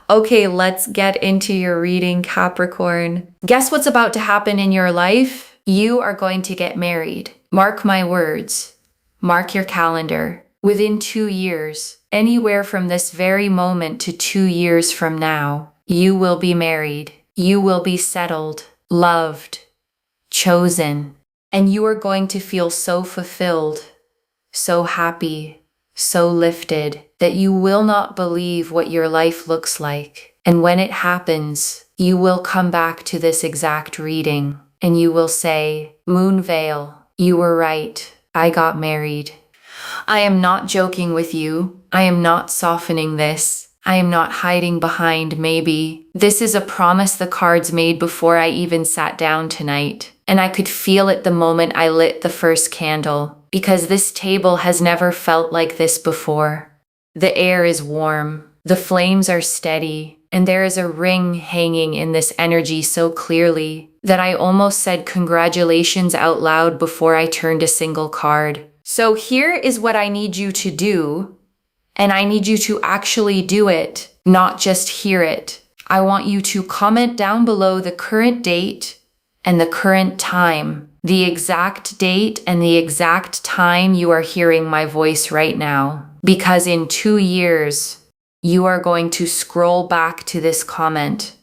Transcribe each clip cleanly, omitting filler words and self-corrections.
Okay, let's get into your reading, Capricorn. Guess what's about to happen in your life? You are going to get married. Mark my words. Mark your calendar. Within 2 years, anywhere from this very moment to 2 years from now, you will be married. You will be settled, loved, chosen, and you are going to feel so fulfilled, so happy, so lifted that you will not believe what your life looks like. And when it happens, you will come back to this exact reading and you will say, Moonveil, you were right. I got married. I am not joking with you. I am not softening this. I am not hiding behind maybe. This is a promise the cards made before I even sat down tonight. And I could feel it the moment I lit the first candle, because this table has never felt like this before. The air is warm, the flames are steady, and there is a ring hanging in this energy so clearly that I almost said congratulations out loud before I turned a single card. So here is what I need you to do. And I need you to actually do it, not just hear it. I want you to comment down below the current date and the current time, the exact date and the exact time you are hearing my voice right now. Because in 2 years, you are going to scroll back to this comment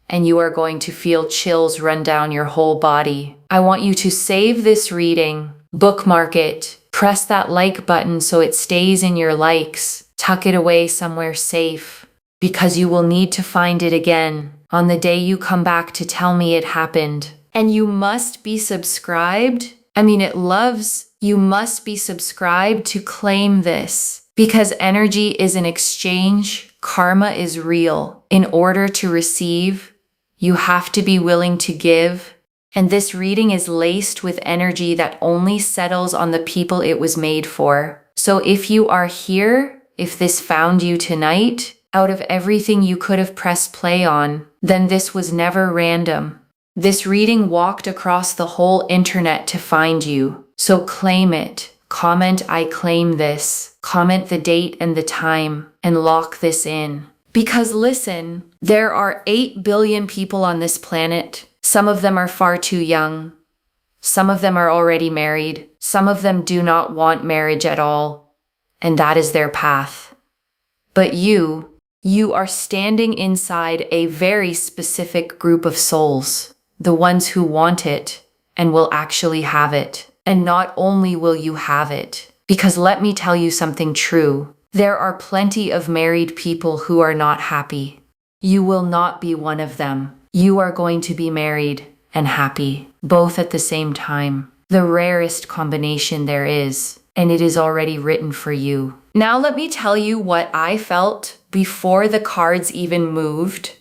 and you are going to feel chills run down your whole body. I want you to save this reading, bookmark it, press that like button so it stays in your likes. Tuck it away somewhere safe, because you will need to find it again on the day you come back to tell me it happened. And you must be subscribed. You must be subscribed to claim this, because energy is an exchange, karma is real. In order to receive, you have to be willing to give. And this reading is laced with energy that only settles on the people it was made for. So if you are here, if this found you tonight, out of everything you could have pressed play on, then this was never random. This reading walked across the whole internet to find you. So claim it. Comment I claim this. Comment the date and the time and lock this in. Because listen, there are 8 billion people on this planet. Some of them are far too young. Some of them are already married. Some of them do not want marriage at all. And that is their path. But you are standing inside a very specific group of souls, the ones who want it and will actually have it. And not only will you have it, because let me tell you something true, there are plenty of married people who are not happy. You will not be one of them. You are going to be married and happy, both at the same time. The rarest combination there is. And it is already written for you. Now let me tell you what I felt before the cards even moved.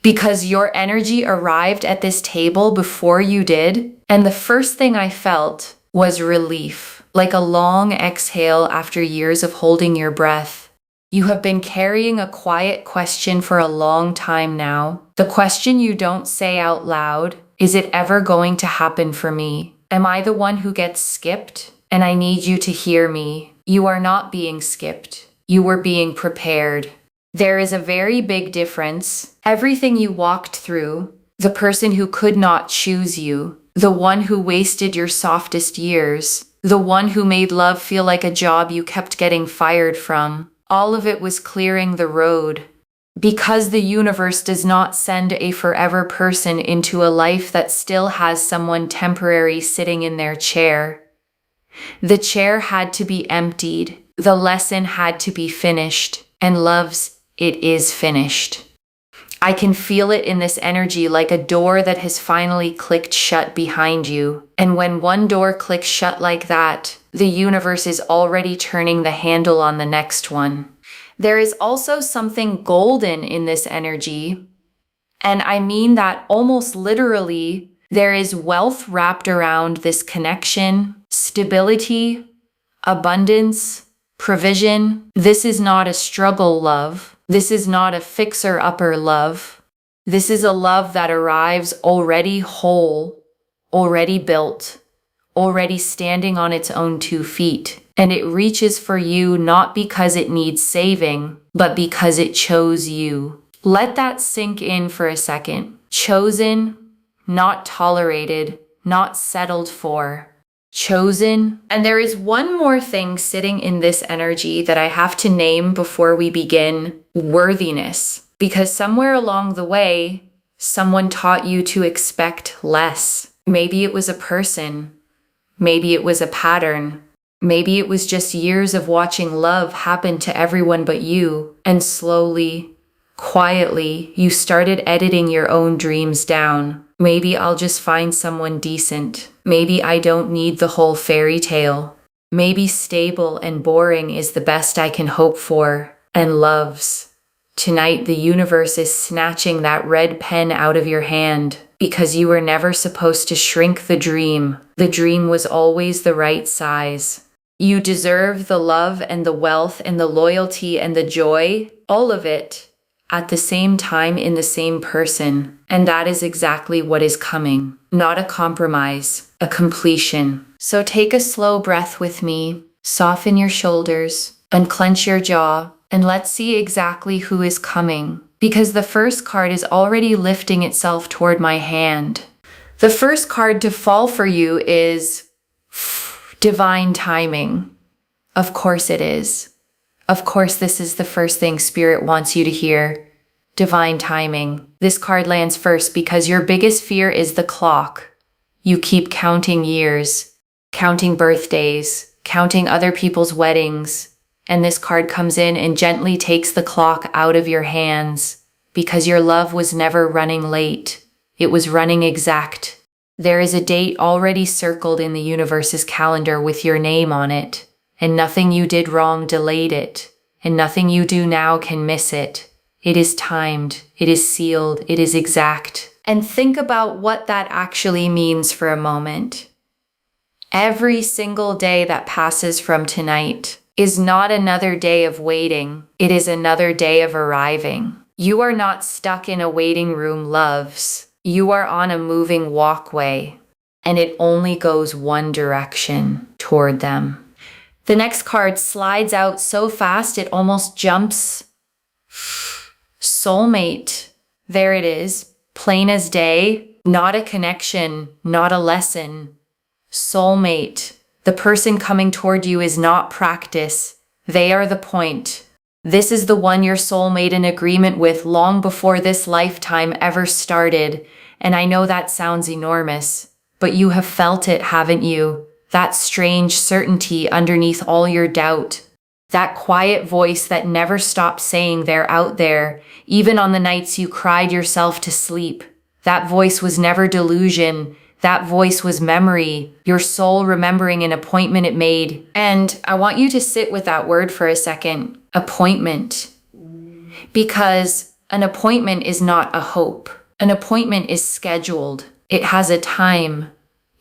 Because your energy arrived at this table before you did. And the first thing I felt was relief, like a long exhale after years of holding your breath. You have been carrying a quiet question for a long time now. The question you don't say out loud, is it ever going to happen for me? Am I the one who gets skipped? And I need you to hear me. You are not being skipped. You were being prepared. There is a very big difference. Everything you walked through, the person who could not choose you, the one who wasted your softest years, the one who made love feel like a job you kept getting fired from, all of it was clearing the road. Because the universe does not send a forever person into a life that still has someone temporary sitting in their chair. The chair had to be emptied, the lesson had to be finished, and loves, it is finished. I can feel it in this energy like a door that has finally clicked shut behind you. And when one door clicks shut like that, the universe is already turning the handle on the next one. There is also something golden in this energy. And I mean that almost literally. There is wealth wrapped around this connection, stability, abundance, provision. This is not a struggle love. This is not a fixer-upper love. This is a love that arrives already whole, already built, already standing on its own 2 feet. And it reaches for you not because it needs saving, but because it chose you. Let that sink in for a second. Chosen, not tolerated, not settled for. Chosen. And there is one more thing sitting in this energy that I have to name before we begin: worthiness. Because somewhere along the way, someone taught you to expect less. Maybe it was a person. Maybe it was a pattern. Maybe it was just years of watching love happen to everyone but you, and slowly, quietly, you started editing your own dreams down. Maybe I'll just find someone decent. Maybe I don't need the whole fairy tale. Maybe stable and boring is the best I can hope for. And loves. Tonight the universe is snatching that red pen out of your hand because you were never supposed to shrink the dream. The dream was always the right size. You deserve the love and the wealth and the loyalty and the joy, all of it, at the same time in the same person. And that is exactly what is coming. Not a compromise, a completion. So take a slow breath with me, soften your shoulders, unclench your jaw, and let's see exactly who is coming. Because the first card is already lifting itself toward my hand. The first card to fall for you is divine timing. Of course it is. Of course this is the first thing Spirit wants you to hear. Divine timing. This card lands first because your biggest fear is the clock. You keep counting years, counting birthdays, counting other people's weddings, and this card comes in and gently takes the clock out of your hands because your love was never running late. It was running exact. There is a date already circled in the universe's calendar with your name on it, and nothing you did wrong delayed it, and nothing you do now can miss it. It is timed, it is sealed, it is exact. And think about what that actually means for a moment. Every single day that passes from tonight is not another day of waiting, it is another day of arriving. You are not stuck in a waiting room, loves. You are on a moving walkway, and it only goes one direction, toward them. The next card slides out so fast it almost jumps. Soulmate. There it is, plain as day. Not a connection, not a lesson. Soulmate. The person coming toward you is not practice. They are the point. This is the one your soul made an agreement with long before this lifetime ever started. And I know that sounds enormous, but you have felt it, haven't you? That strange certainty underneath all your doubt. That quiet voice that never stopped saying they're out there, even on the nights you cried yourself to sleep. That voice was never delusion. That voice was memory, your soul remembering an appointment it made. And I want you to sit with that word for a second, appointment. Because an appointment is not a hope. An appointment is scheduled. It has a time.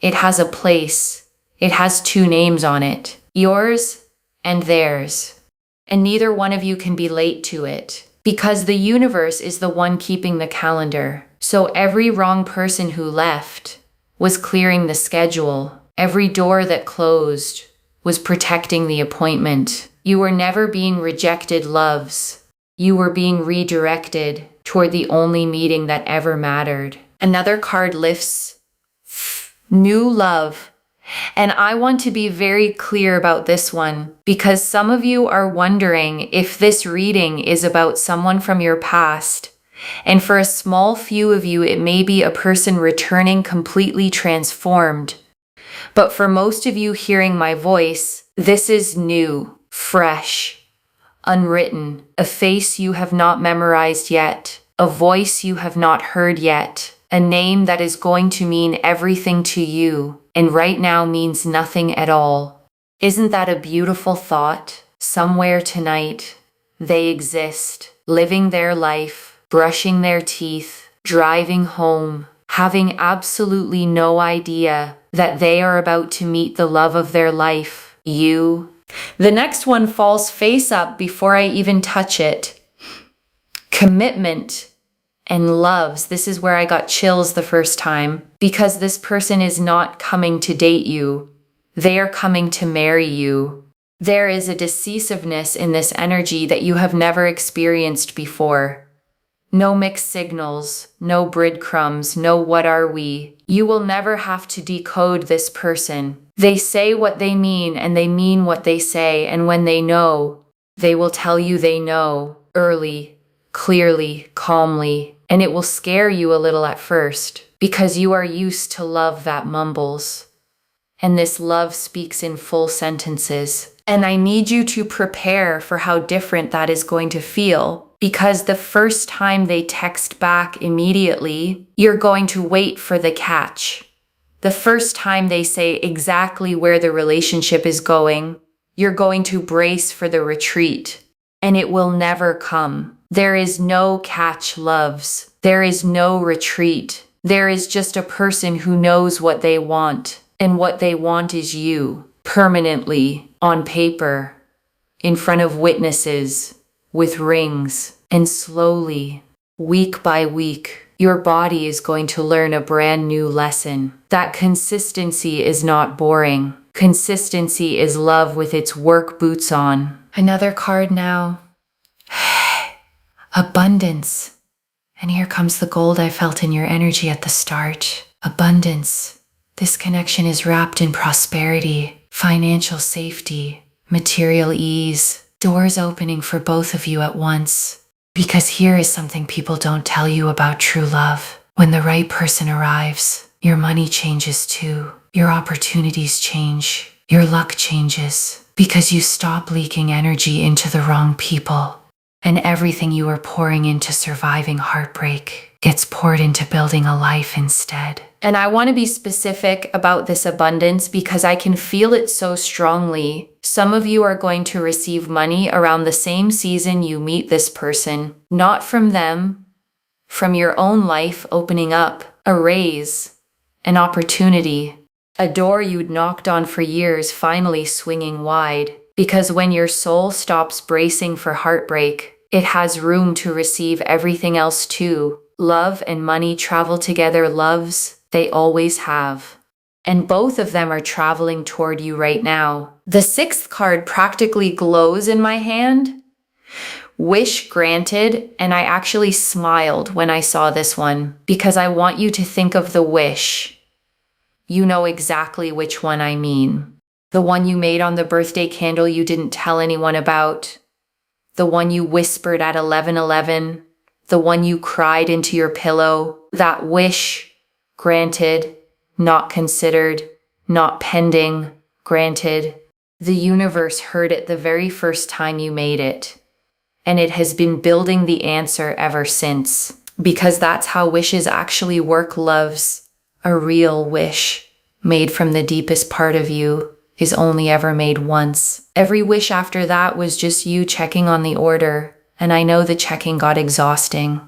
It has a place. It has two names on it, yours and theirs. And neither one of you can be late to it. Because the universe is the one keeping the calendar. So every wrong person who left was clearing the schedule. Every door that closed was protecting the appointment. You were never being rejected, loves. You were being redirected toward the only meeting that ever mattered. Another card lifts new love. And I want to be very clear about this one because some of you are wondering if this reading is about someone from your past. And for a small few of you, it may be a person returning completely transformed. But for most of you hearing my voice, this is new, fresh, unwritten, a face you have not memorized yet, a voice you have not heard yet, a name that is going to mean everything to you, and right now means nothing at all. Isn't that a beautiful thought? Somewhere tonight, they exist, living their life, brushing their teeth, driving home, having absolutely no idea that they are about to meet the love of their life, you. The next one falls face up before I even touch it. Commitment and loves. This is where I got chills the first time because this person is not coming to date you. They are coming to marry you. There is a decisiveness in this energy that you have never experienced before. No mixed signals, no breadcrumbs, no what are we. You will never have to decode this person. They say what they mean and they mean what they say, and when they know, they will tell you they know, early, clearly, calmly, and it will scare you a little at first, because you are used to love that mumbles. And this love speaks in full sentences. And I need you to prepare for how different that is going to feel, because the first time they text back immediately, you're going to wait for the catch. The first time they say exactly where the relationship is going, you're going to brace for the retreat, and it will never come. There is no catch, loves. There is no retreat. There is just a person who knows what they want, and what they want is you, permanently, on paper, in front of witnesses, with rings, and slowly, week by week, your body is going to learn a brand new lesson. That consistency is not boring. Consistency is love with its work boots on. Another card now. Abundance. And here comes the gold I felt in your energy at the start. Abundance. This connection is wrapped in prosperity, financial safety, material ease, doors opening for both of you at once. Because here is something people don't tell you about true love. When the right person arrives, your money changes too. Your opportunities change. Your luck changes. Because you stop leaking energy into the wrong people. And everything you were pouring into surviving heartbreak gets poured into building a life instead. And I want to be specific about this abundance because I can feel it so strongly. Some of you are going to receive money around the same season you meet this person, not from them, from your own life opening up, a raise, an opportunity, a door you'd knocked on for years finally swinging wide. Because when your soul stops bracing for heartbreak, it has room to receive everything else too. Love and money travel together, loves. They always have. And both of them are traveling toward you right now. The sixth card practically glows in my hand. Wish granted, and I actually smiled when I saw this one because I want you to think of the wish. You know exactly which one I mean. The one you made on the birthday candle you didn't tell anyone about. The one you whispered at 11:11. The one you cried into your pillow. That wish. Granted, not considered, not pending, granted. The universe heard it the very first time you made it. And it has been building the answer ever since. Because that's how wishes actually work, loves. A real wish, made from the deepest part of you, is only ever made once. Every wish after that was just you checking on the order. And I know the checking got exhausting.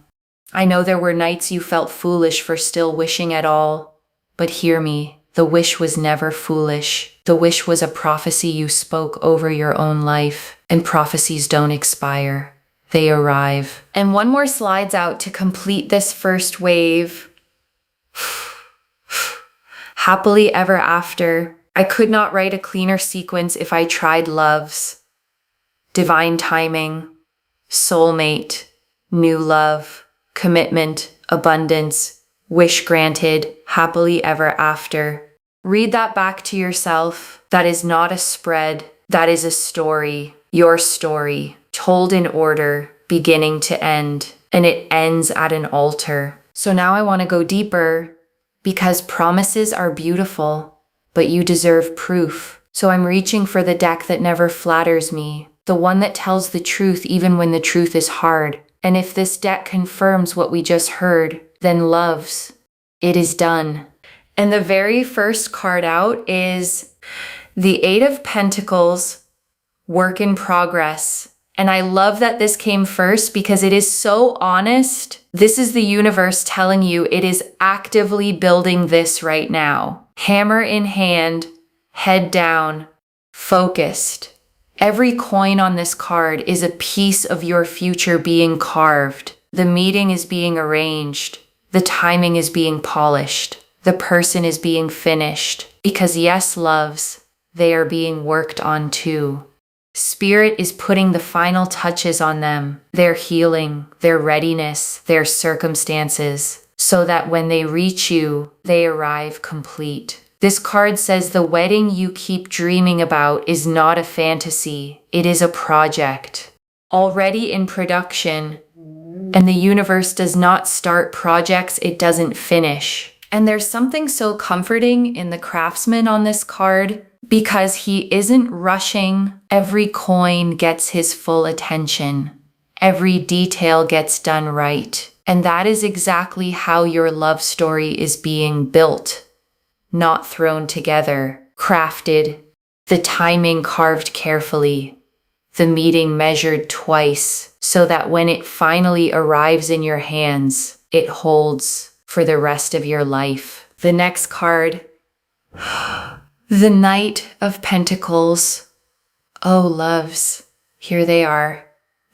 I know there were nights you felt foolish for still wishing at all, but hear me, the wish was never foolish. The wish was a prophecy you spoke over your own life, and prophecies don't expire. They arrive. And one more slides out to complete this first wave. Happily ever after. I could not write a cleaner sequence if I tried, loves. Divine timing, soulmate, new love. Commitment, abundance, wish granted, happily ever after. Read that back to yourself. That is not a spread. That is a story. Your story, told in order, beginning to end. And it ends at an altar. So now I want to go deeper because promises are beautiful, but you deserve proof. So I'm reaching for the deck that never flatters me. The one that tells the truth even when the truth is hard. And if this deck confirms what we just heard, then loves, it is done. And the very first card out is the Eight of Pentacles, work in progress. And I love that this came first because it is so honest. This is the universe telling you it is actively building this right now. Hammer in hand, head down, focused. Every coin on this card is a piece of your future being carved. The meeting is being arranged. The timing is being polished. The person is being finished. Because yes, loves, they are being worked on too. Spirit is putting the final touches on them, their healing, their readiness, their circumstances, so that when they reach you, they arrive complete. This card says the wedding you keep dreaming about is not a fantasy, it is a project. Already in production, and the universe does not start projects it doesn't finish. And there's something so comforting in the craftsman on this card because he isn't rushing. Every coin gets his full attention. Every detail gets done right. And that is exactly how your love story is being built. Not thrown together, crafted, the timing carved carefully, the meeting measured twice, so that when it finally arrives in your hands, it holds for the rest of your life. The next card, the Knight of Pentacles. Oh, loves, here they are.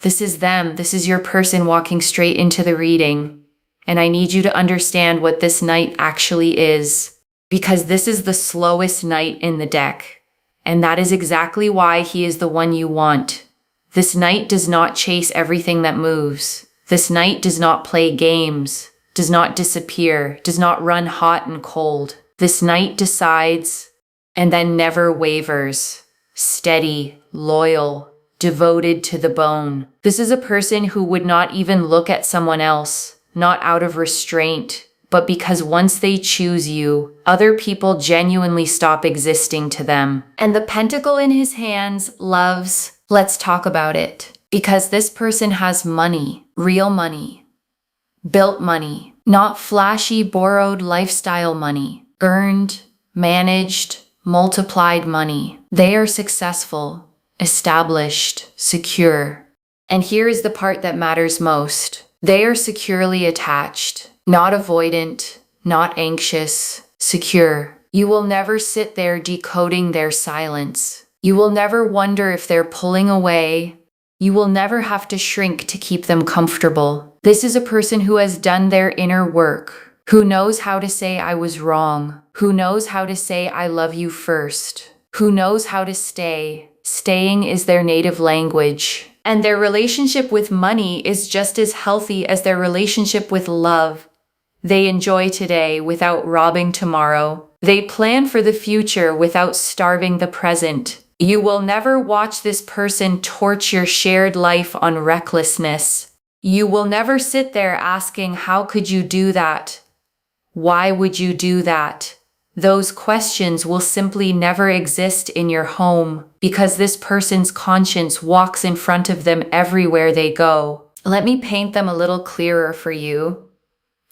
This is them. This is your person walking straight into the reading. And I need you to understand what this Knight actually is, because this is the slowest Knight in the deck. And that is exactly why he is the one you want. This Knight does not chase everything that moves. This Knight does not play games, does not disappear, does not run hot and cold. This Knight decides and then never wavers. Steady, loyal, devoted to the bone. This is a person who would not even look at someone else, not out of restraint, but because once they choose you, other people genuinely stop existing to them. And the pentacle in his hands loves, let's talk about it. Because this person has money, real money, built money, not flashy, borrowed lifestyle money, earned, managed, multiplied money. They are successful, established, secure. And here is the part that matters most. They are securely attached. Not avoidant, not anxious, secure. You will never sit there decoding their silence. You will never wonder if they're pulling away. You will never have to shrink to keep them comfortable. This is a person who has done their inner work, who knows how to say I was wrong, who knows how to say I love you first, who knows how to stay. Staying is their native language. And their relationship with money is just as healthy as their relationship with love. They enjoy today without robbing tomorrow. They plan for the future without starving the present. You will never watch this person torch your shared life on recklessness. You will never sit there asking, how could you do that? Why would you do that? Those questions will simply never exist in your home because this person's conscience walks in front of them everywhere they go. Let me paint them a little clearer for you,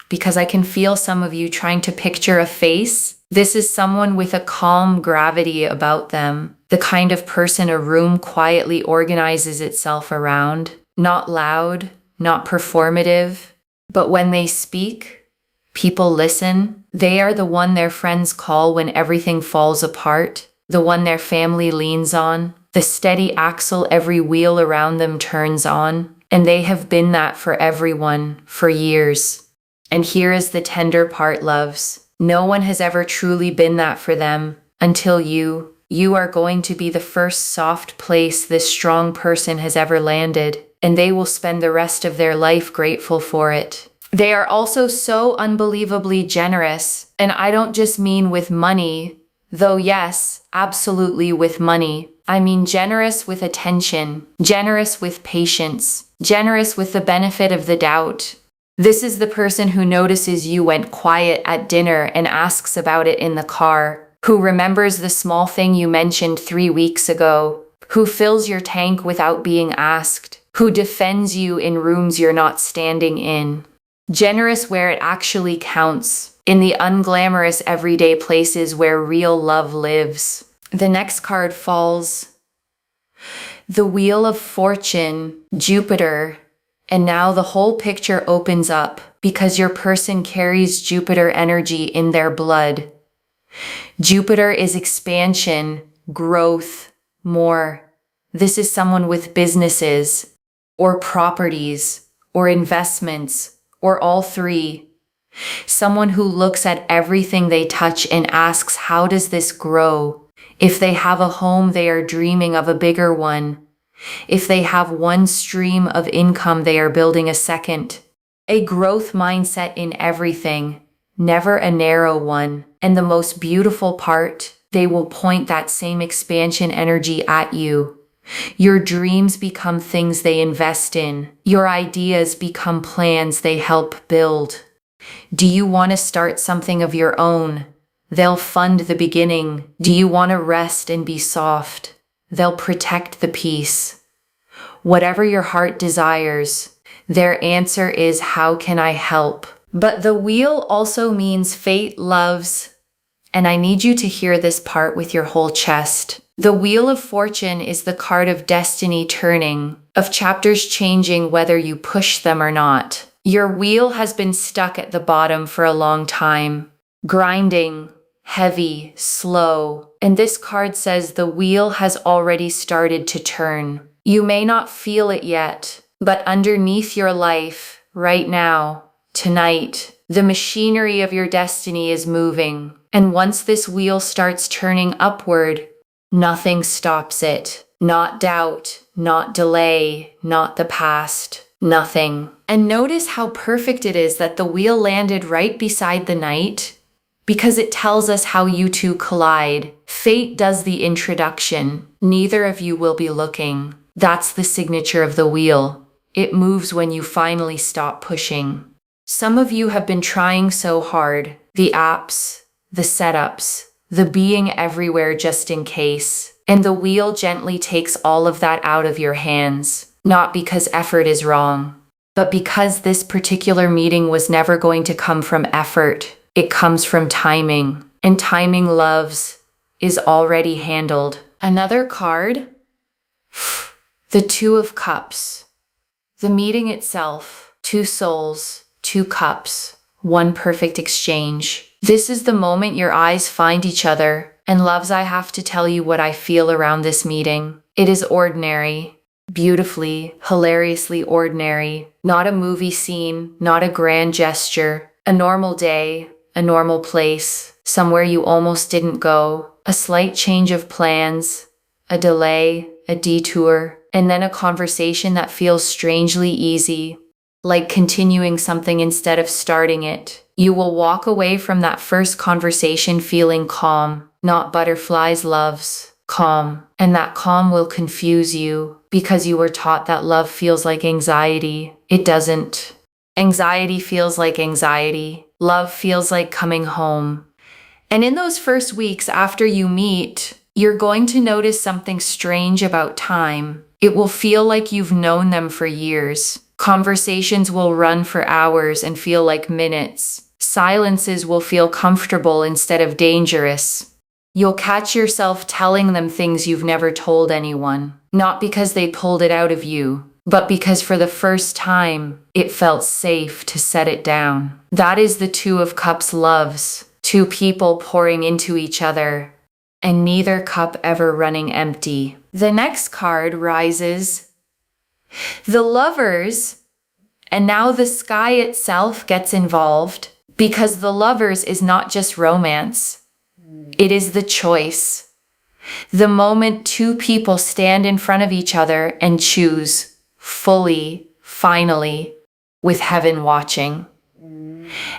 because I can feel some of you trying to picture a face. This is someone with a calm gravity about them, the kind of person a room quietly organizes itself around. Not loud, not performative, but when they speak, people listen. They are the one their friends call when everything falls apart, the one their family leans on, the steady axle every wheel around them turns on. And they have been that for everyone for years. And here is the tender part, loves. No one has ever truly been that for them until you. You are going to be the first soft place this strong person has ever landed, and they will spend the rest of their life grateful for it. They are also so unbelievably generous, and I don't just mean with money, though yes, absolutely with money. I mean generous with attention, generous with patience, generous with the benefit of the doubt. This is the person who notices you went quiet at dinner and asks about it in the car, who remembers the small thing you mentioned 3 weeks ago, who fills your tank without being asked, who defends you in rooms you're not standing in. Generous where it actually counts, in the unglamorous everyday places where real love lives. The next card falls. The Wheel of Fortune, Jupiter. And now the whole picture opens up because your person carries Jupiter energy in their blood. Jupiter is expansion, growth, more. This is someone with businesses, or properties, or investments, or all three. Someone who looks at everything they touch and asks, how does this grow? If they have a home, they are dreaming of a bigger one. If they have one stream of income, they are building a second. A growth mindset in everything, never a narrow one. And the most beautiful part, they will point that same expansion energy at you. Your dreams become things they invest in. Your ideas become plans they help build. Do you want to start something of your own? They'll fund the beginning. Do you want to rest and be soft? They'll protect the peace. Whatever your heart desires, their answer is, how can I help? But the wheel also means fate loves, and I need you to hear this part with your whole chest. The Wheel of Fortune is the card of destiny turning, of chapters changing whether you push them or not. Your wheel has been stuck at the bottom for a long time, grinding, heavy, slow, and this card says the wheel has already started to turn. You may not feel it yet, but underneath your life, right now, tonight, the machinery of your destiny is moving. And once this wheel starts turning upward, nothing stops it. Not doubt, not delay, not the past, nothing. And notice how perfect it is that the wheel landed right beside the knight, because it tells us how you two collide. Fate does the introduction. Neither of you will be looking. That's the signature of the wheel. It moves when you finally stop pushing. Some of you have been trying so hard. The apps, the setups, the being everywhere just in case. And the wheel gently takes all of that out of your hands. Not because effort is wrong, but because this particular meeting was never going to come from effort. It comes from timing. And timing, loves, is already handled. Another card? The Two of Cups. The meeting itself. Two souls, two cups, one perfect exchange. This is the moment your eyes find each other. And loves, I have to tell you what I feel around this meeting. It is ordinary. Beautifully, hilariously ordinary. Not a movie scene, not a grand gesture. A normal day, a normal place, somewhere you almost didn't go. A slight change of plans, a delay, a detour, and then a conversation that feels strangely easy, like continuing something instead of starting it. You will walk away from that first conversation feeling calm, not butterflies, loves, calm. And that calm will confuse you because you were taught that love feels like anxiety. It doesn't. Anxiety feels like anxiety. Love feels like coming home. And in those first weeks after you meet, you're going to notice something strange about time. It will feel like you've known them for years. Conversations will run for hours and feel like minutes. Silences will feel comfortable instead of dangerous. You'll catch yourself telling them things you've never told anyone, not because they pulled it out of you, but because for the first time, it felt safe to set it down. That is the Two of Cups, loves. Two people pouring into each other, and neither cup ever running empty. The next card rises. The Lovers, and now the sky itself gets involved, because the Lovers is not just romance. It is the choice. The moment two people stand in front of each other and choose fully, finally, with heaven watching.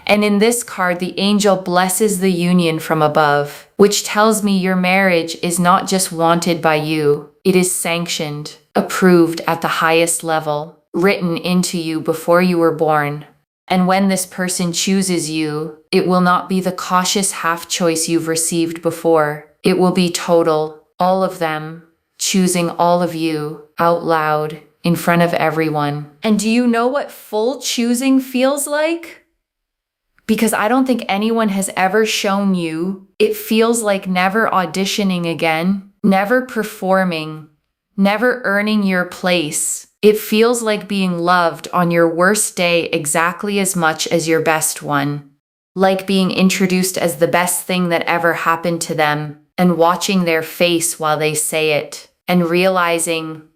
And in this card, the angel blesses the union from above, which tells me your marriage is not just wanted by you. It is sanctioned, approved at the highest level, written into you before you were born. And when this person chooses you, it will not be the cautious half choice you've received before. It will be total, all of them, choosing all of you, out loud, in front of everyone. And do you know what full choosing feels like? Because I don't think anyone has ever shown you. It feels like never auditioning again, never performing, never earning your place. It feels like being loved on your worst day exactly as much as your best one. Like being introduced as the best thing that ever happened to them, and watching their face while they say it, and realizing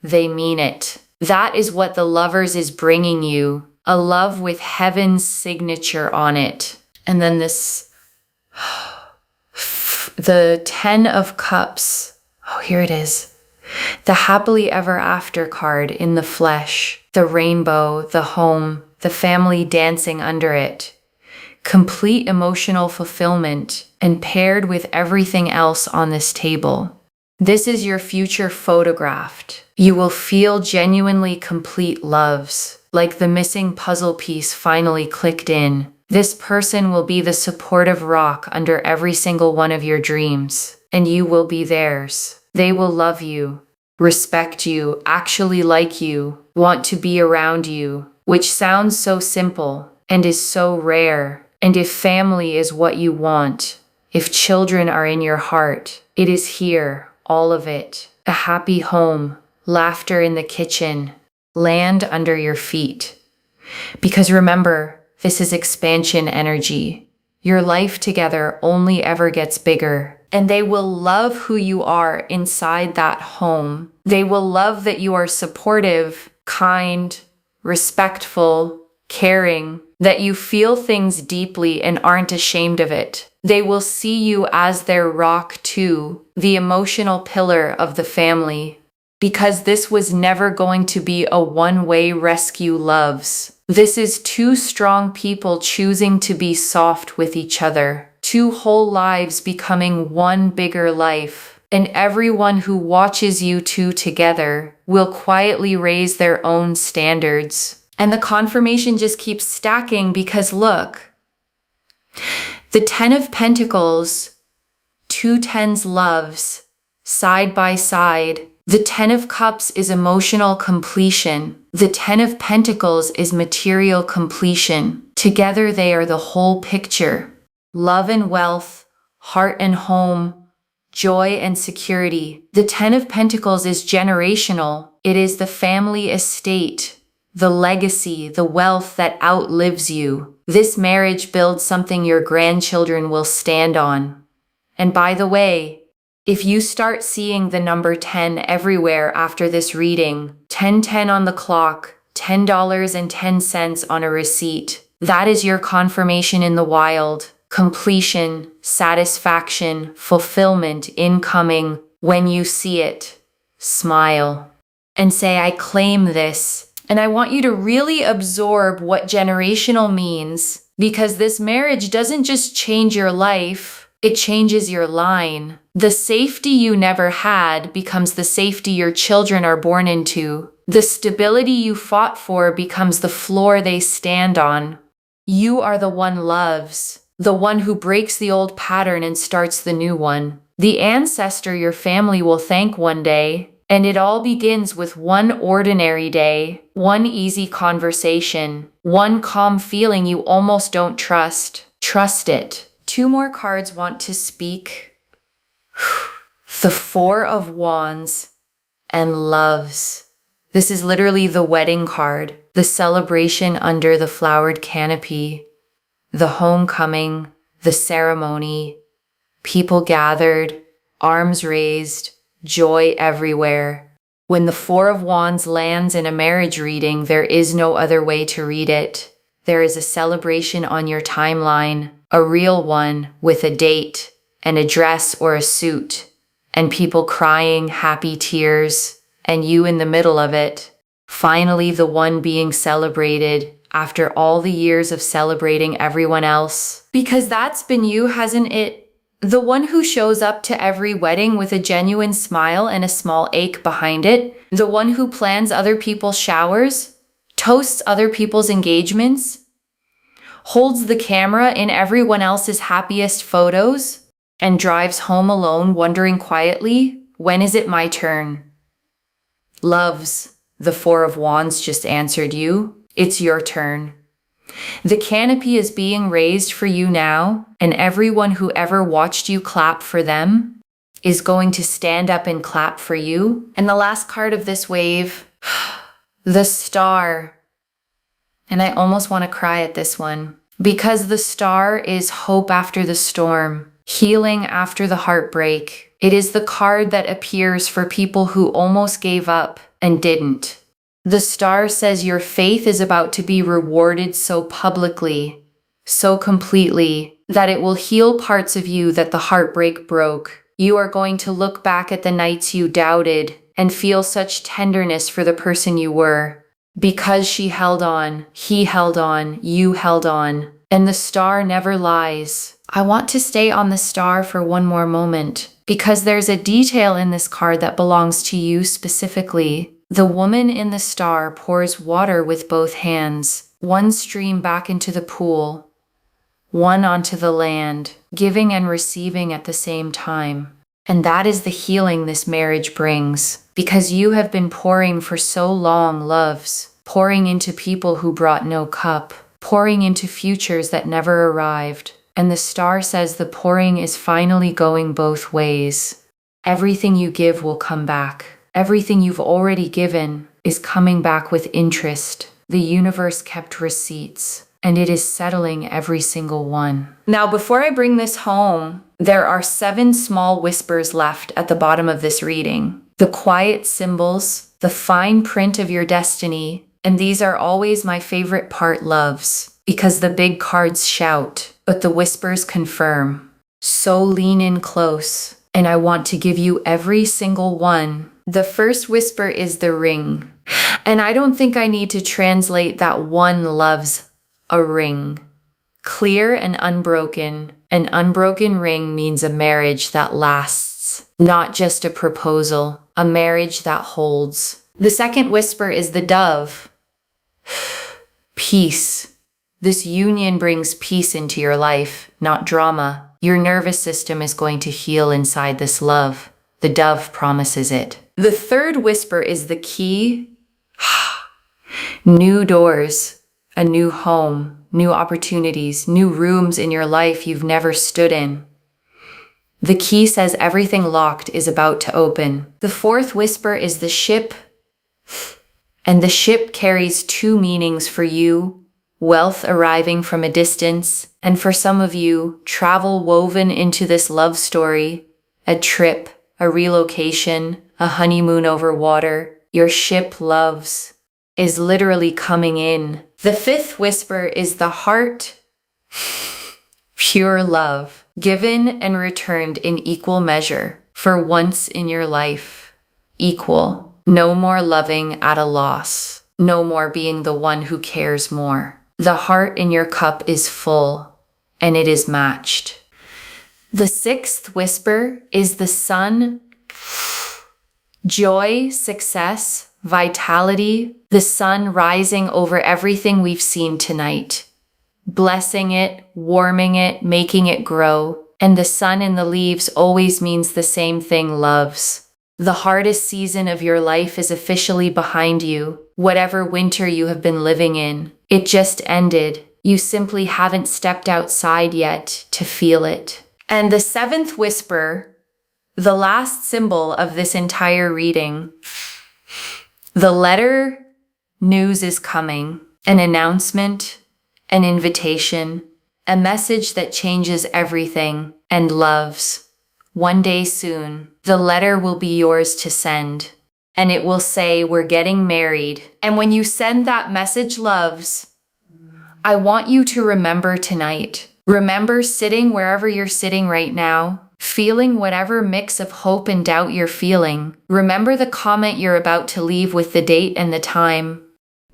they mean it. That is what the Lovers is bringing you. A love with heaven's signature on it. And then this The 10 of Cups. Oh, here it is. The happily ever after card in the flesh, the rainbow, the home, the family dancing under it. Complete emotional fulfillment and paired with everything else on this table. This is your future photographed. You will feel genuinely complete loves, like the missing puzzle piece finally clicked in. This person will be the supportive rock under every single one of your dreams, and you will be theirs. They will love you, respect you, actually like you, want to be around you, which sounds so simple and is so rare. And if family is what you want, if children are in your heart, it is here, all of it. A happy home, laughter in the kitchen, land under your feet. Because remember, this is expansion energy. Your life together only ever gets bigger. And they will love who you are inside that home. They will love that you are supportive, kind, respectful, caring, that you feel things deeply and aren't ashamed of it. They will see you as their rock too, the emotional pillar of the family. Because this was never going to be a one-way rescue loves. This is two strong people choosing to be soft with each other. Two whole lives becoming one bigger life. And everyone who watches you two together will quietly raise their own standards. And the confirmation just keeps stacking because look, the 10 of Pentacles, two tens loves, side by side. The 10 of Cups is emotional completion. The 10 of Pentacles is material completion. Together they are the whole picture. Love and wealth, heart and home, joy and security. The 10 of Pentacles is generational. It is the family estate, the legacy, the wealth that outlives you. This marriage builds something your grandchildren will stand on. And by the way, if you start seeing the number 10 everywhere after this reading, 1010 on the clock, $10.10 on a receipt, that is your confirmation in the wild. Completion, satisfaction, fulfillment incoming. When you see it, smile and say, I claim this. And I want you to really absorb what generational means, because this marriage doesn't just change your life, it changes your line. The safety you never had becomes the safety your children are born into. The stability you fought for becomes the floor they stand on. You are the one loves, the one who breaks the old pattern and starts the new one. The ancestor your family will thank one day. And it all begins with one ordinary day, one easy conversation, one calm feeling you almost don't trust. Trust it. Two more cards want to speak. The 4 of Wands and Loves. This is literally the wedding card, the celebration under the flowered canopy, the homecoming, the ceremony, people gathered, arms raised, joy everywhere. When the 4 of Wands lands in a marriage reading, there is no other way to read it. There is a celebration on your timeline, a real one with a date, an address or a suit, and people crying happy tears, and you in the middle of it. Finally, the one being celebrated after all the years of celebrating everyone else. Because that's been you, hasn't it? The one who shows up to every wedding with a genuine smile and a small ache behind it. The one who plans other people's showers, toasts other people's engagements, holds the camera in everyone else's happiest photos, and drives home alone wondering quietly, when is it my turn? Loves, the 4 of Wands just answered you. It's your turn. The canopy is being raised for you now, and everyone who ever watched you clap for them is going to stand up and clap for you. And the last card of this wave, the Star. And I almost want to cry at this one, because the Star is hope after the storm, healing after the heartbreak. It is the card that appears for people who almost gave up and didn't. The Star says your faith is about to be rewarded so publicly. so completely that it will heal parts of you that the heartbreak broke. You are going to look back at the nights you doubted and feel such tenderness for the person you were. Because she held on, he held on, you held on, and the star never lies. I want to stay on the star for one more moment, because there's a detail in this card that belongs to you specifically. The woman in the star pours water with both hands, one stream back into the pool, one onto the land, giving and receiving at the same time. And that is the healing this marriage brings, because you have been pouring for so long, loves, pouring into people who brought no cup, pouring into futures that never arrived. And the star says the pouring is finally going both ways. Everything you give will come back. Everything you've already given is coming back with interest. The universe kept receipts, and it is settling every single one. Now, before I bring this home, there are 7 small whispers left at the bottom of this reading. The quiet symbols, the fine print of your destiny, and these are always my favorite part, loves, because the big cards shout, but the whispers confirm. So lean in close, and I want to give you every single one. The first whisper is the ring, and I don't think I need to translate that one, loves, a ring. Clear and unbroken. An unbroken ring means a marriage that lasts, not just a proposal, a marriage that holds. The second whisper is the dove. Peace. This union brings peace into your life, not drama. Your nervous system is going to heal inside this love. The dove promises it. The third whisper is the key. New doors, a new home, new opportunities, new rooms in your life you've never stood in. The key says everything locked is about to open. The fourth whisper is the ship, and the ship carries 2 meanings for you: wealth arriving from a distance, and for some of you, travel woven into this love story, a trip, a relocation, a honeymoon over water. Your ship, loves, is literally coming in. The fifth whisper is the heart. Pure love, given and returned in equal measure, for once in your life. Equal. No more loving at a loss. No more being the one who cares more. The heart in your cup is full, and it is matched. The sixth whisper is the sun. Joy, success, vitality, the sun rising over everything we've seen tonight. Blessing it, warming it, making it grow. And the sun in the leaves always means the same thing, loves. The hardest season of your life is officially behind you. Whatever winter you have been living in, it just ended. You simply haven't stepped outside yet to feel it. And the seventh whisper, the last symbol of this entire reading, the letter news is coming, an announcement, an invitation, a message that changes everything, and loves. One day soon, the letter will be yours to send, and it will say, "We're getting married." And when you send that message, loves, I want you to remember tonight. Remember sitting wherever you're sitting right now, feeling whatever mix of hope and doubt you're feeling. Remember the comment you're about to leave with the date and the time,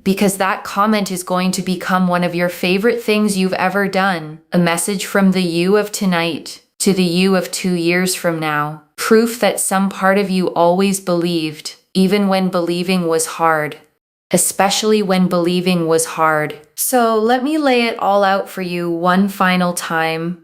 because that comment is going to become one of your favorite things you've ever done. A message from the you of tonight to the you of 2 years from now. Proof that some part of you always believed, even when believing was hard. Especially when believing was hard. So let me lay it all out for you one final time,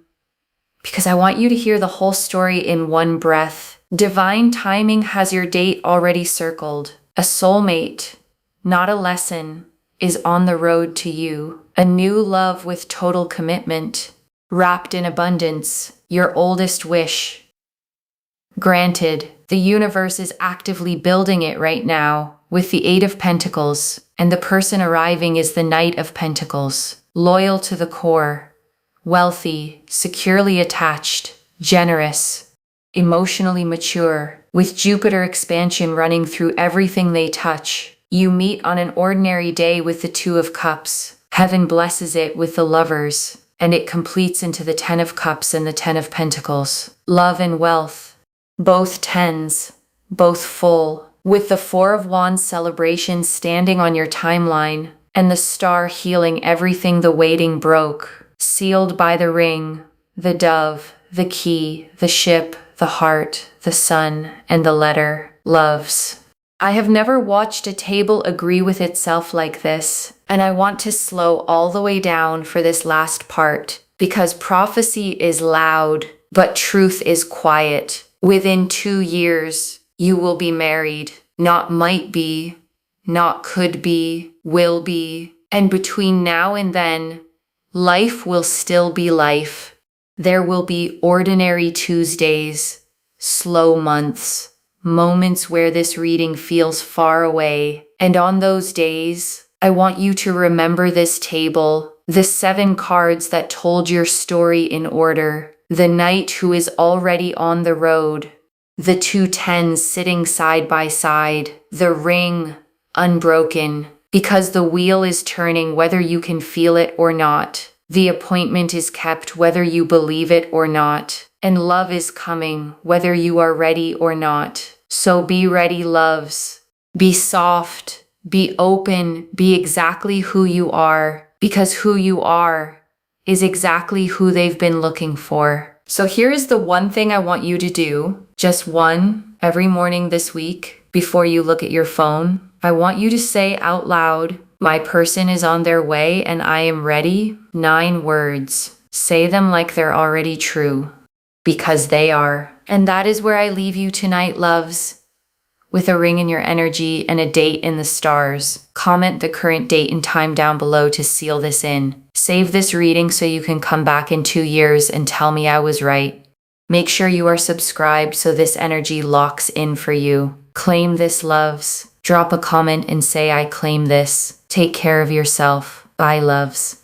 because I want you to hear the whole story in one breath. Divine timing has your date already circled. A soulmate, not a lesson, is on the road to you. A new love with total commitment, wrapped in abundance, your oldest wish. Granted, the universe is actively building it right now with the 8 of Pentacles, and the person arriving is the Knight of Pentacles, loyal to the core, wealthy, securely attached, generous, emotionally mature, with Jupiter expansion running through everything they touch. You meet on an ordinary day with the 2 of Cups. Heaven blesses it with the lovers. and it completes into the 10 of Cups and the 10 of Pentacles. Love and wealth, both tens, both full, with the 4 of Wands celebration standing on your timeline, and the star healing everything the waiting broke, sealed by the ring, the dove, the key, the ship, the heart, the sun, and the letter, loves. I have never watched a table agree with itself like this, and I want to slow all the way down for this last part, because prophecy is loud, but truth is quiet. Within 2 years, you will be married. Not might be, not could be, will be. And between now and then, life will still be life. There will be ordinary Tuesdays, slow months, moments where this reading feels far away. And on those days, I want you to remember this table, the 7 cards that told your story in order, the knight who is already on the road, the 2 tens sitting side by side, the ring unbroken, because the wheel is turning whether you can feel it or not. The appointment is kept whether you believe it or not, and love is coming whether you are ready or not. So be ready, loves. Be soft, be open, be exactly who you are, because who you are is exactly who they've been looking for. So here is the one thing I want you to do, just one, every morning this week, before you look at your phone. I want you to say out loud, my person is on their way and I am ready. 9 words. Say them like they're already true, because they are. And that is where I leave you tonight, loves, with a ring in your energy and a date in the stars. Comment the current date and time down below to seal this in. Save this reading so you can come back in 2 years and tell me I was right. Make sure you are subscribed so this energy locks in for you. Claim this, loves. Drop a comment and say I claim this. Take care of yourself. Bye, loves.